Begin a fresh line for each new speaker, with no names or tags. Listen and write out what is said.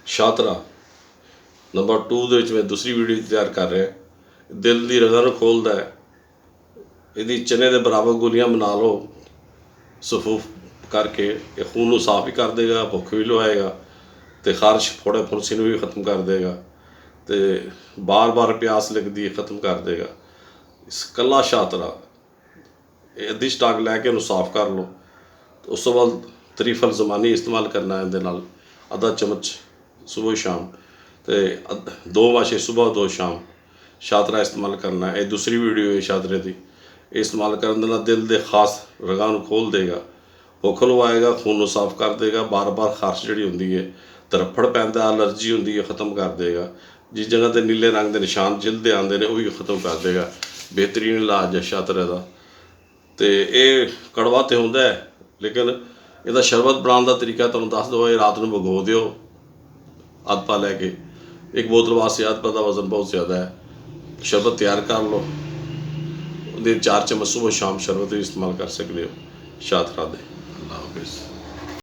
ਸ਼ਾਤਰਾ number 2 ਦੇ ਵਿੱਚ ਮੈਂ ਦੂਸਰੀ ਵੀਡੀਓ ਤਿਆਰ ਕਰ ਰਿਹਾ। ਦਿਲ ਦੀ ਰਗਾਂ ਨੂੰ ਖੋਲ੍ਹਦਾ ਹੈ। ਇਹਦੀ ਚਨੇ ਦੇ ਬਰਾਬਰ ਗੋਲੀਆਂ ਬਣਾ ਲਓ ਸਫੂਫ ਕਰਕੇ, ਇਹ ਖੂਨ ਨੂੰ ਸਾਫ਼ ਵੀ ਕਰ ਦੇਗਾ, ਭੁੱਖ ਵੀ ਲਵਾਏਗਾ ਅਤੇ ਖਾਰਸ਼ ਫੋੜੇ ਫੁੰਸੀ ਨੂੰ ਵੀ ਖ਼ਤਮ ਕਰ ਦੇਗਾ ਅਤੇ ਬਾਰ ਪਿਆਸ ਲੱਗਦੀ ਹੈ ਖ਼ਤਮ ਕਰ ਦੇਗਾ। ਇਸ ਕੱਲਾ ਸ਼ਾਤਰਾ ਇਹ ਅੱਧੀ ਸਟਾਕ ਲੈ ਕੇ ਉਹਨੂੰ ਸਾਫ਼ ਕਰ ਲਓ। ਉਸ ਤੋਂ ਬਾਅਦ ਤਰੀਫਲ ਜ਼ਮਾਨੀ ਇਸਤੇਮਾਲ ਕਰਨਾ ਇਹਦੇ ਨਾਲ, ਅੱਧਾ ਚਮਚ ਸੁਬਹ ਸ਼ਾਮ ਅਤੇ 2 ਮਾਸ਼ੇ ਸੁਬਹ 2 ਸ਼ਾਮ ਸ਼ਾਤਰਾ ਇਸਤੇਮਾਲ ਕਰਨਾ। ਇਹ ਦੂਸਰੀ ਵੀਡੀਓ ਹੈ ਸ਼ਾਤਰੇ ਦੀ। ਇਹ ਇਸਤੇਮਾਲ ਕਰਨ ਦੇ ਨਾਲ ਦਿਲ ਦੇ ਖਾਸ ਰਗਾਂ ਨੂੰ ਖੋਲ੍ਹ ਦੇਗਾ, ਭੁੱਖ ਲਵਾਏਗਾ, ਖੂਨ ਨੂੰ ਸਾਫ਼ ਕਰ ਦੇਗਾ, ਬਾਰ ਖਾਰਸ਼ ਜਿਹੜੀ ਹੁੰਦੀ ਹੈ, ਤਰਫੜ ਪੈਂਦਾ, ਐਲਰਜੀ ਹੁੰਦੀ ਹੈ, ਖ਼ਤਮ ਕਰ ਦੇਗਾ। ਜਿਸ ਜਗ੍ਹਾ 'ਤੇ ਨੀਲੇ ਰੰਗ ਦੇ ਨਿਸ਼ਾਨ ਜਿਲਦ 'ਤੇ ਆਉਂਦੇ ਨੇ ਉਹ ਵੀ ਖ਼ਤਮ ਕਰ ਦੇਗਾ। ਬਿਹਤਰੀਨ ਇਲਾਜ ਹੈ ਸ਼ਾਤਰੇ ਦਾ। ਅਤੇ ਇਹ ਕੜਵਾ ਤਾਂ ਹੁੰਦਾ ਹੈ, ਲੇਕਿਨ ਇਹਦਾ ਸ਼ਰਬਤ ਬਣਾਉਣ ਦਾ ਤਰੀਕਾ ਤੁਹਾਨੂੰ ਦੱਸ ਦਿਓ। ਇਹ ਰਾਤ ਨੂੰ ਭਿਗੋ ਦਿਓ ਅੱਧ ਪਾ ਲੈ ਕੇ, 1 ਬੋਤਲ ਵਾਸਤੇ ਅੱਧ ਪਾ ਦਾ ਵਜ਼ਨ ਬਹੁਤ ਜ਼ਿਆਦਾ ਹੈ। ਸ਼ਰਬਤ ਤਿਆਰ ਕਰ ਲਓ, ਉਹਦੇ 4 ਚਮਚ ਸੁਬਹ ਸ਼ਾਮ ਸ਼ਰਬਤ ਵੀ ਇਸਤੇਮਾਲ ਕਰ ਸਕਦੇ ਹੋ ਸ਼ਾਤਰਾ ਦੇ। ਅੱਲਾ ਹਾਫਿਜ਼।